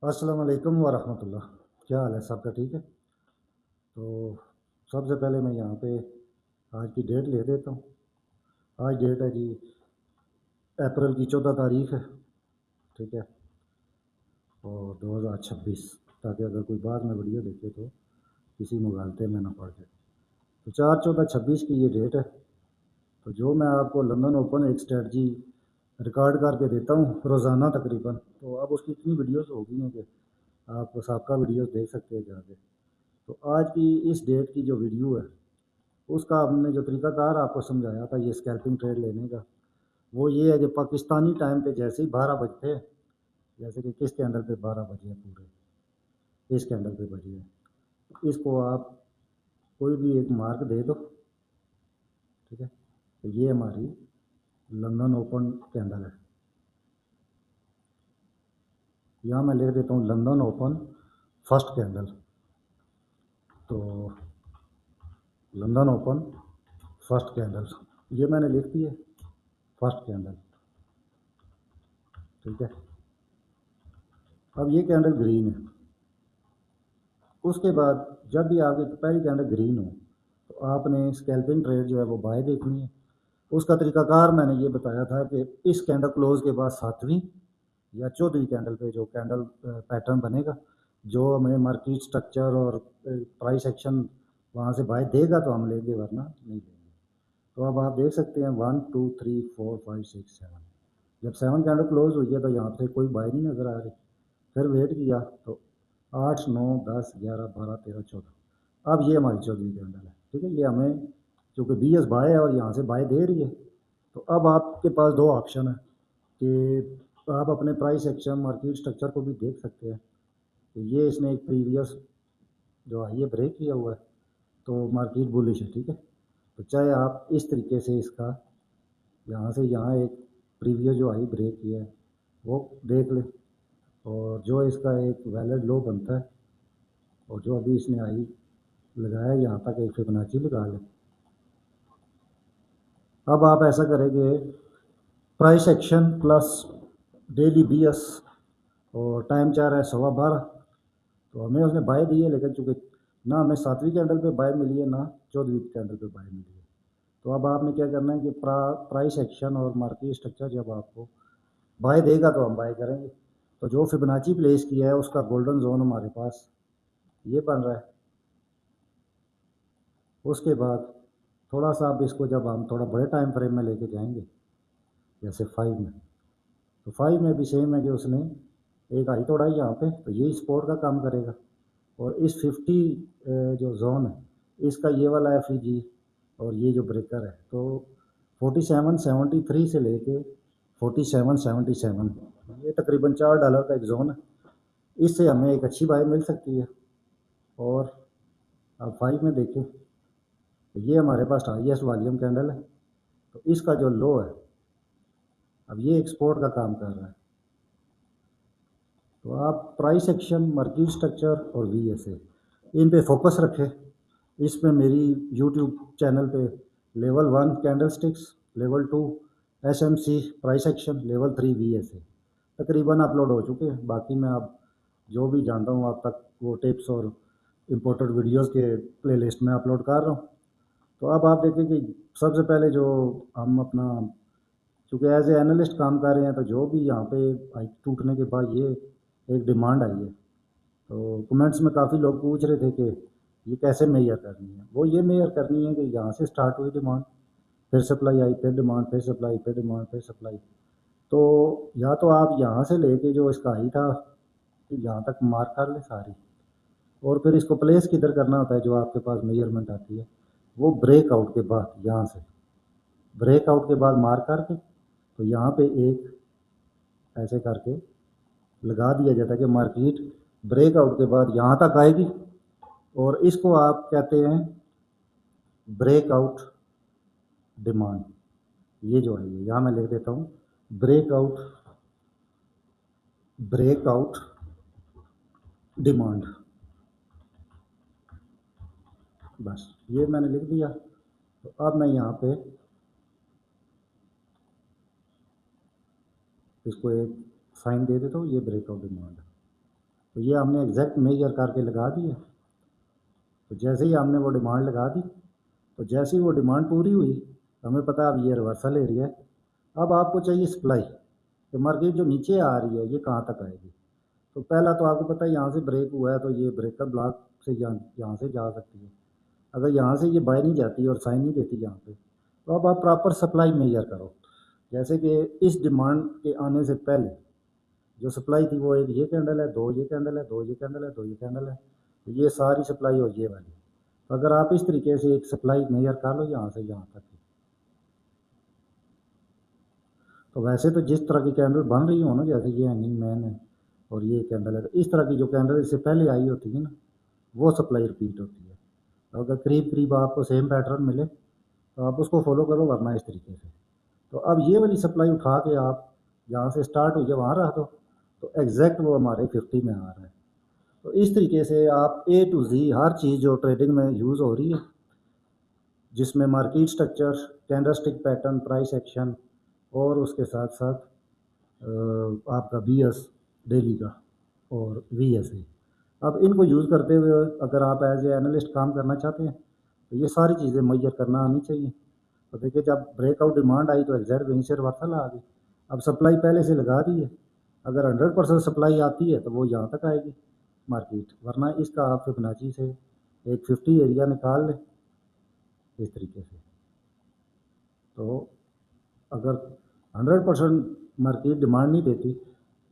अस्सलाम वालेकुम वरहमतुल्लाह। क्या हाल है सबका? ठीक है। तो सबसे पहले मैं यहाँ पे आज की डेट ले देता हूँ। आज डेट है जी अप्रैल की 14 तारीख है। ठीक है। और 2026, ताकि अगर कोई बाद में वीडियो देखे तो किसी मुगालते में ना पड़ जाए। तो 4/14/26 की ये डेट है। तो जो मैं आपको लंदन ओपन एक स्ट्रेटजी रिकॉर्ड करके देता हूँ रोज़ाना तकरीबन, तो अब उसकी इतनी वीडियोस हो गई हैं कि आप सबका वीडियोस देख सकते हैं जाके। तो आज की इस डेट की जो वीडियो है, उसका हमने जो तरीक़ाकार आपको समझाया था ये स्कैल्पिंग ट्रेड लेने का, वो ये है कि पाकिस्तानी टाइम पे जैसे ही 12 बजते हैं, जैसे कि किस कैंडल पे 12 बजे हैं, पूरे इस कैंडल पे बजे हैं, इसको आप कोई भी एक मार्क दे दो। ठीक है। तो ये हमारी लंदन ओपन कैंडल है। यहाँ मैं लिख देता हूँ लंदन ओपन फर्स्ट कैंडल। तो लंदन ओपन फर्स्ट कैंडल ये मैंने लिख दी है, फर्स्ट कैंडल। ठीक है। अब ये कैंडल ग्रीन है। उसके बाद जब भी आपकी पहली कैंडल ग्रीन हो तो आपने स्कैल्पिंग ट्रेड जो है वो बाय देखनी है। उसका तरीकाकार मैंने ये बताया था कि इस कैंडल क्लोज के बाद 7वीं या 14वीं कैंडल पे जो कैंडल पैटर्न बनेगा, जो हमें मार्केट स्ट्रक्चर और प्राइस एक्शन वहाँ से बाय देगा तो हम लेंगे, वरना नहीं लेंगे। तो अब आप देख सकते हैं 1 2 3 4 5 6 7, जब 7 कैंडल क्लोज हुई है तो यहाँ पे कोई बाय नहीं नज़र आ रही। फिर वेट किया तो 8 9 10 11 12 13 14, अब ये हमारी 14वीं कैंडल है। ठीक है। ये हमें चूँकि BS बाय है और यहाँ से बाय दे रही है, तो अब आपके पास दो ऑप्शन है कि आप अपने प्राइस एक्शन मार्केट स्ट्रक्चर को भी देख सकते हैं। तो ये इसने एक प्रीवियस जो हाई है ब्रेक किया हुआ है, तो मार्केट बुलिश है। ठीक है। तो चाहे आप इस तरीके से इसका यहाँ से यहाँ एक प्रीवियस जो हाई ब्रेक किया है वो देख लें, और जो इसका एक वैलिड लो बनता है, और जो अभी इसने हाई लगाया है यहाँ तक एक फिबोनाची लगा लें। अब आप ऐसा करेंगे, price action plus daily BS और टाइम चाह रहा है 12:15, तो हमें उसने बाय दी है, लेकिन चूँकि ना हमें 7वीं कैंडल पे बाय मिली है ना 14वीं कैंडल पे बाय मिली है। तो अब आपने क्या करना है कि प्राइस एक्शन और मार्केट स्ट्रक्चर जब आपको बाय देगा तो हम बाय करेंगे। तो जो फिबोनाची प्लेस किया है उसका गोल्डन जोन हमारे पास ये बन रहा है। उसके बाद थोड़ा सा अब इसको जब हम थोड़ा बड़े टाइम फ्रेम में लेके जाएंगे, जैसे 5 में, तो 5 में भी सेम है कि उसने एक हाई तोड़ा है यहाँ पे, तो ये सपोर्ट का काम करेगा। और इस 50 जो जोन है इसका ये वाला FEG और ये जो ब्रेकर है, तो 4773 से लेके 4777 ये तकरीबन $4 का एक जोन है। इससे हमें एक अच्छी बाय मिल सकती है। और अब 5 में देखें तो ये हमारे पास हाईएस्ट वॉल्यूम कैंडल है, तो इसका जो लो है अब ये एक्सपोर्ट का काम कर रहा है। तो आप प्राइस एक्शन मार्केट स्ट्रक्चर और VSA इन पे फोकस रखें। इसमें मेरी यूट्यूब चैनल पे level 1 candle sticks, level 2 SMC price action, level 3 VSA तकरीबन अपलोड हो चुके हैं। बाकी मैं अब जो भी जानता हूँ आप तक वो टिप्स और इम्पोर्टेड वीडियोस के प्लेलिस्ट में अपलोड कर रहा हूँ। तो अब आप देखें कि सबसे पहले जो हम अपना, चूँकि एज ए एनालिस्ट काम कर रहे हैं, तो जो भी यहाँ पे हाइक टूटने के बाद ये एक डिमांड आई है, तो कमेंट्स में काफ़ी लोग पूछ रहे थे कि ये कैसे मेजर करनी है। वो ये मेजर करनी है कि यहाँ से स्टार्ट हुई डिमांड, फिर सप्लाई आई, फिर डिमांड, फिर सप्लाई, फिर डिमांड, फिर सप्लाई। तो या तो आप यहाँ से लेके जो इसका हाई था यहाँ तक मार्क कर लें सारी, और फिर इसको प्लेस किधर करना होता है, जो आपके पास मेजरमेंट आती है वो ब्रेकआउट के बाद, यहाँ से ब्रेकआउट के बाद मार्क करके तो यहाँ पे एक ऐसे करके लगा दिया जाता है कि मार्केट ब्रेकआउट के बाद यहाँ तक आएगी, और इसको आप कहते हैं ब्रेकआउट डिमांड। ये जो है ये यहाँ मैं लिख देता हूँ ब्रेकआउट, ब्रेकआउट डिमांड। बस ये मैंने लिख दिया। तो अब मैं यहाँ पे इसको एक साइन दे देता हूँ, ये ब्रेकआउट डिमांड है। तो ये हमने एग्जैक्ट मेजर करके लगा दिया। तो जैसे ही हमने वो डिमांड लगा दी, तो जैसे ही वो डिमांड पूरी हुई, हमें पता है अब ये रिवर्सल एरिया है। अब आपको चाहिए सप्लाई, कि मार्केट जो नीचे आ रही है ये कहाँ तक आएगी। तो पहला तो आपको पता है यहाँ से ब्रेक हुआ है, तो ये ब्रेकर ब्लॉक से यहाँ से जा सकती है। अगर यहाँ से ये बाय नहीं जाती और साइन नहीं देती यहाँ पे, तो अब आप प्रॉपर सप्लाई मेजर करो। जैसे कि इस डिमांड के आने से पहले जो सप्लाई थी वो एक ये कैंडल है, दो ये कैंडल है, दो ये कैंडल है, दो ये कैंडल है, तो ये सारी सप्लाई हो ये वाली। तो अगर आप इस तरीके से एक सप्लाई मेजर कर लो यहाँ से यहाँ तक, तो वैसे तो जिस तरह की कैंडल बन रही हो ना, जैसे ये हैंगिंग मैन है और ये कैंडल है, तो इस तरह की जो कैंडल इससे पहले आई होती है ना, वो सप्लाई रिपीट होती है। तो अगर करीब करीब आपको सेम पैटर्न मिले तो आप उसको फॉलो करो, वरना इस तरीके से। तो अब ये वाली सप्लाई उठा के आप जहाँ से स्टार्ट हुई है वहाँ रख दो, तो एग्जैक्ट वो हमारे 50 में आ रहा है। तो इस तरीके से आप ए टू जी हर चीज़ जो ट्रेडिंग में यूज़ हो रही है, जिसमें market structure, candlestick pattern, price action, और उसके साथ साथ आपका बी एस डेली का और वी एस ए, अब इनको यूज़ करते हुए अगर आप एज ए एनालिस्ट काम करना चाहते हैं तो ये सारी चीज़ें मेजर करना आनी चाहिए। तो देखिए जब ब्रेकआउट डिमांड आई तो एग्जैक्ट वहीं से रिवर्सल आ गई। अब सप्लाई पहले से लगा दी है, अगर 100% सप्लाई आती है तो वो यहाँ तक आएगी मार्केट, वरना इसका आप फिबोनाची से एक 50 एरिया निकाल लें इस तरीके से। तो अगर 100% मार्केट डिमांड नहीं देती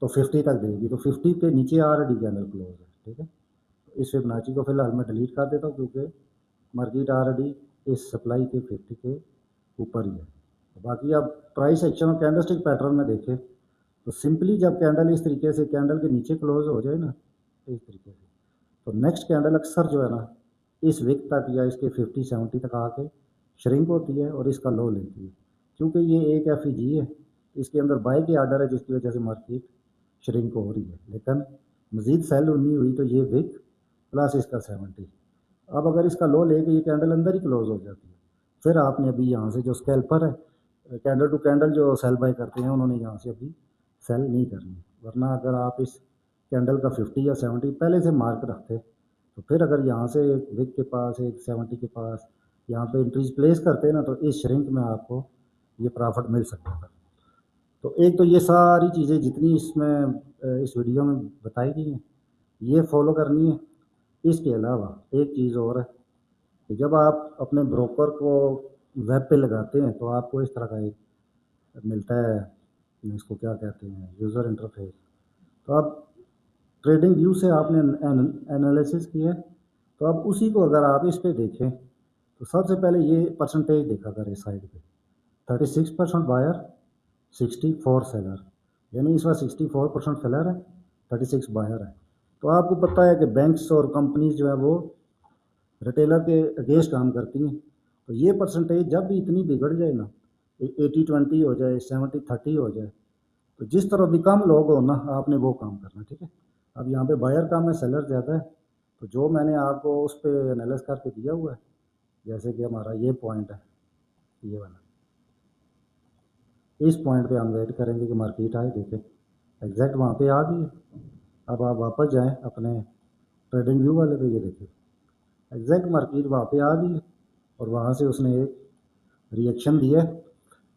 तो 50 तक देगी, तो 50 के नीचे ऑलरेडी कैंडल क्लोज है, ठीक है। इस फिबोनाची को फिलहाल मैं डिलीट कर देता हूँ, क्योंकि मार्केट ऑलरेडी इस सप्लाई के 50 के ऊपर ही है। बाकी अब प्राइस एक्शन और कैंडलस्टिक पैटर्न में देखें तो सिंपली जब कैंडल इस तरीके से कैंडल के नीचे क्लोज हो जाए ना, इस तरीके से, तो नेक्स्ट कैंडल अक्सर जो है ना इस विक तक या इसके 50-70 तक आके श्रिंक होती है और इसका लो लेती है, क्योंकि ये एक एफ है, इसके अंदर बाय के आर्डर है, जिसकी वजह से मार्केट श्रिंक हो रही है। लेकिन मज़ीद सेल नहीं हुई तो ये विक प्लस इसका 70, अब अगर इसका लो लेके ये कैंडल अंदर ही क्लोज हो जाती है, फिर आपने अभी यहाँ से जो स्कैल्पर है, कैंडल टू कैंडल जो सेल बाय करते हैं, उन्होंने यहाँ से अभी सेल नहीं करनी। वरना अगर आप इस कैंडल का 50 या 70 पहले से मार्क रखते, तो फिर अगर यहाँ से एक विक के पास एक 70 के पास यहाँ पे एंट्रीज प्लेस करते हैं ना, तो इस श्रिंक में आपको ये प्रॉफिट मिल सकता था। तो एक तो ये सारी चीज़ें जितनी इसमें इस वीडियो में बताई गई हैं ये फॉलो करनी है। इसके अलावा एक चीज़ और है कि जब आप अपने ब्रोकर को वेब पे लगाते हैं तो आपको इस तरह का एक मिलता है, इसको क्या कहते हैं, यूज़र इंटरफेस। तो अब ट्रेडिंग व्यू से आपने एनालिसिस किया है, तो अब उसी को अगर आप इस पे देखें तो सबसे पहले ये परसेंटेज देखा करें साइड पे, 36% बायर, 64 सेलर, यानी इस बार 64% सेलर है, 36 बायर है। तो आपको पता है कि बैंक्स और कंपनीज जो है वो रिटेलर के अगेंस्ट काम करती हैं, तो ये परसेंटेज जब भी इतनी बिगड़ जाए ना, 80-20 हो जाए, 70-30 हो जाए, तो जिस तरह भी कम लोग हो ना आपने वो काम करना, ठीक है। अब यहाँ पे बायर कम है, सेलर ज़्यादा है, तो जो मैंने आपको उस पर एनालाइज करके दिया हुआ है, जैसे कि हमारा ये पॉइंट है, ये वाला, इस पॉइंट पे हम वेट करेंगे कि मार्केट आए, देखें एग्जैक्ट वहाँ पे आ गई है। अब आप वापस जाएं अपने ट्रेडिंग व्यू वाले पे, ये देखिए एग्जैक्ट मार्केट वहाँ पे आ गई है और वहाँ से उसने एक रिएक्शन दिया है।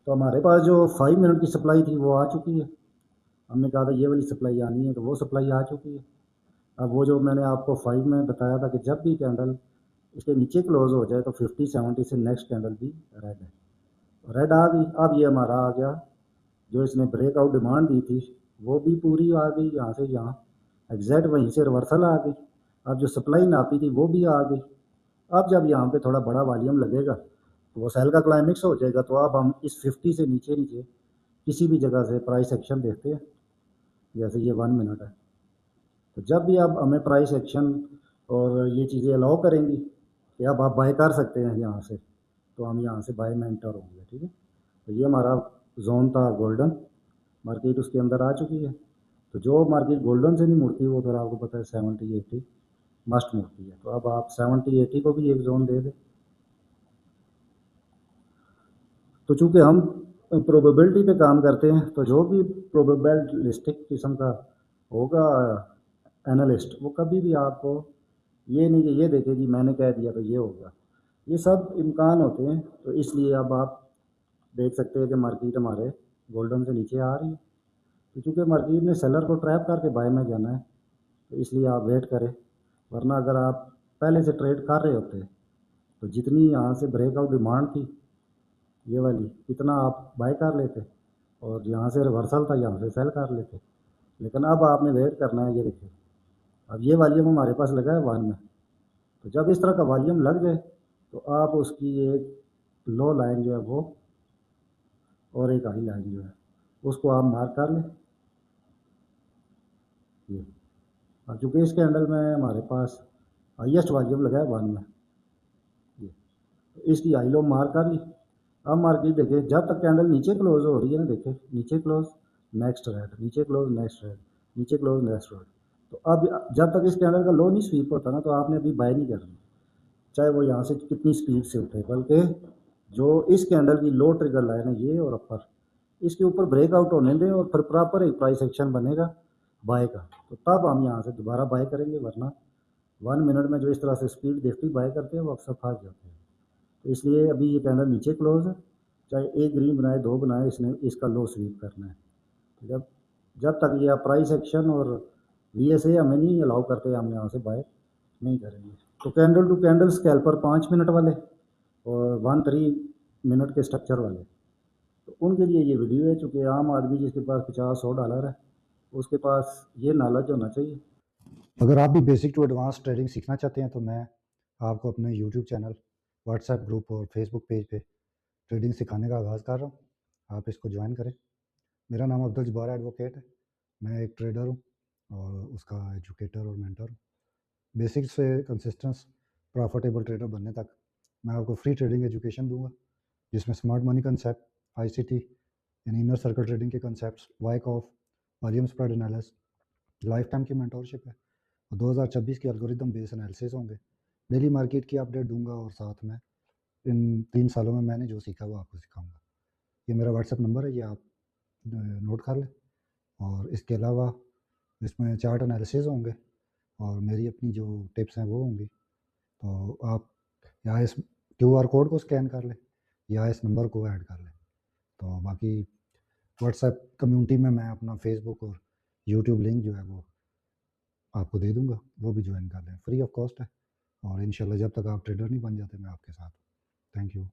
तो हमारे पास जो 5 मिनट की सप्लाई थी वो आ चुकी है, हमने कहा था ये वाली सप्लाई आनी है, तो वो सप्लाई आ चुकी है। अब वो जो मैंने आपको 5 में बताया था कि जब भी कैंडल इसके नीचे क्लोज हो जाए तो 50-70 से नेक्स्ट कैंडल भी रेड है, रेड आ गई। अब ये हमारा आ गया, जो इसने ब्रेकआउट डिमांड दी थी वो भी पूरी आ गई, यहाँ से यहाँ एग्जैक्ट वहीं से रिवर्सल आ गई। अब जो सप्लाई नापी थी वो भी आ गई। अब जब यहाँ पे थोड़ा बड़ा वॉल्यूम लगेगा तो वो सेल का क्लाइमेक्स हो जाएगा, तो अब हम इस 50 से नीचे नीचे किसी भी जगह से प्राइस एक्शन देखते हैं, जैसे ये 1 मिनट है। तो जब भी अब हमें प्राइस एक्शन और ये चीज़ें अलाउ करेंगी कि अब आप बाय कर सकते हैं यहाँ से, तो हम यहाँ से बाय में एंटर होंगे, ठीक है। तो ये हमारा जोन था गोल्डन, मार्केट उसके अंदर आ चुकी है। तो जो मार्केट गोल्डन से नहीं मुड़ती वो फिर आपको पता है 70-80 मस्ट मुड़ती है। तो अब आप 70-80 को भी एक जोन दे दें। तो चूँकि हम प्रोबेबिलिटी पे काम करते हैं, तो जो भी प्रोबेबिलिस्टिक किस्म का होगा एनालिस्ट, वो कभी भी आपको ये नहीं कि ये देखे जी मैंने कह दिया तो ये हो गया, ये सब इम्कान होते हैं। तो इसलिए अब आप देख सकते हैं कि मार्केट हमारे गोल्डन से नीचे आ रही है, तो चूँकि मार्केट ने सेलर को ट्रैप करके बाय में जाना है, तो इसलिए आप वेट करें। वरना अगर आप पहले से ट्रेड कर रहे होते तो जितनी यहाँ से ब्रेकआउट डिमांड थी ये वाली, इतना आप बाय कर लेते और यहाँ से रिवर्सल था यहाँ से सेल कर लेते। लेकिन अब आपने वेट करना है। ये देखिए अब ये वॉल्यूम हमारे पास लगा है 1 में, तो जब इस तरह का वॉल्यूम लग जाए तो आप उसकी एक लो लाइन जो है वो और एक हाई लाइन जो है उसको आप मार्क कर लें। ये अब चूँकि इस कैंडल में हमारे पास हाईएस्ट वॉल्यूम लगा है 1 में, ये तो इसकी हाई लो मार्क कर ली। अब मार्केट देखिए जब तक कैंडल नीचे क्लोज हो रही है ना, देखिए नीचे क्लोज नेक्स्ट रेड, नीचे क्लोज नेक्स्ट रेड, नीचे क्लोज नेक्स्ट रेड, तो अब जब तक इस कैंडल का लो नहीं स्वीप होता ना, तो आपने अभी बाय नहीं करना, चाहे वो यहाँ से कितनी स्पीड से उठे। बल्कि जो इस कैंडल की लो ट्रिगर लाइन है ये और अपर, इसके ऊपर ब्रेकआउट होने दें और फिर प्रॉपर एक प्राइस एक्शन बनेगा बाय का, तो तब हम यहाँ से दोबारा बाय करेंगे। वरना 1 मिनट में जो इस तरह से स्पीड देखते ही बाय करते हैं वो अक्सर फंस जाते हैं। तो इसलिए अभी ये कैंडल नीचे क्लोज है, चाहे एक ग्रीन बनाए 2 बनाए, इसने इसका लो स्वीप करना है। तो जब जब तक ये प्राइस एक्शन और वीएसए हमें नहीं अलाउ करते, हम यहाँ से बाय नहीं करेंगे। तो candle to candle scalper 5 minute वाले और 1-3 मिनट के स्ट्रक्चर वाले, तो उनके लिए ये वीडियो है। चूँकि आम आदमी जिसके पास 50-100 डॉलर है उसके पास ये नॉलेज होना चाहिए। अगर आप भी बेसिक टू एडवांस ट्रेडिंग सीखना चाहते हैं तो मैं आपको अपने यूट्यूब चैनल, व्हाट्सएप ग्रुप और फेसबुक पेज पे ट्रेडिंग सिखाने का आगाज़ कर रहा हूँ। आप इसको ज्वाइन करें। मेरा नाम अब्दुल जब्बार एडवोकेट है। मैं एक ट्रेडर हूँ और उसका एजुकेटर और मेंटर हूँ। बेसिक से कंसिस्टेंस प्रॉफिटेबल ट्रेडर बनने तक मैं आपको फ्री ट्रेडिंग एजुकेशन दूंगा, जिसमें स्मार्ट मनी कंसेप्ट, आईसीटी यानी इनर सर्कल ट्रेडिंग के concepts, Wyckoff, volume spread analysis, life time की मेंटोरशिप है और 2026 की एल्गोरिदम बेस्ड एनालिसिस होंगे। डेली मार्केट की अपडेट दूंगा और साथ में इन 3 सालों में मैंने जो सीखा वो आपको सिखाऊंगा। ये मेरा व्हाट्सएप नंबर है, ये आप नोट कर लें। और इसके अलावा इसमें चार्ट एनालिसिस होंगे और मेरी अपनी जो टिप्स हैं वो होंगी। तो आप या इस क्यूआर कोड को स्कैन कर लें या इस नंबर को ऐड कर लें। तो बाकी व्हाट्सएप कम्युनिटी में मैं अपना फेसबुक और यूट्यूब लिंक जो है वो आपको दे दूंगा, वो भी ज्वाइन कर लें, फ्री ऑफ कॉस्ट है। और इंशाल्लाह जब तक आप ट्रेडर नहीं बन जाते मैं आपके साथ हूँ। Thank you.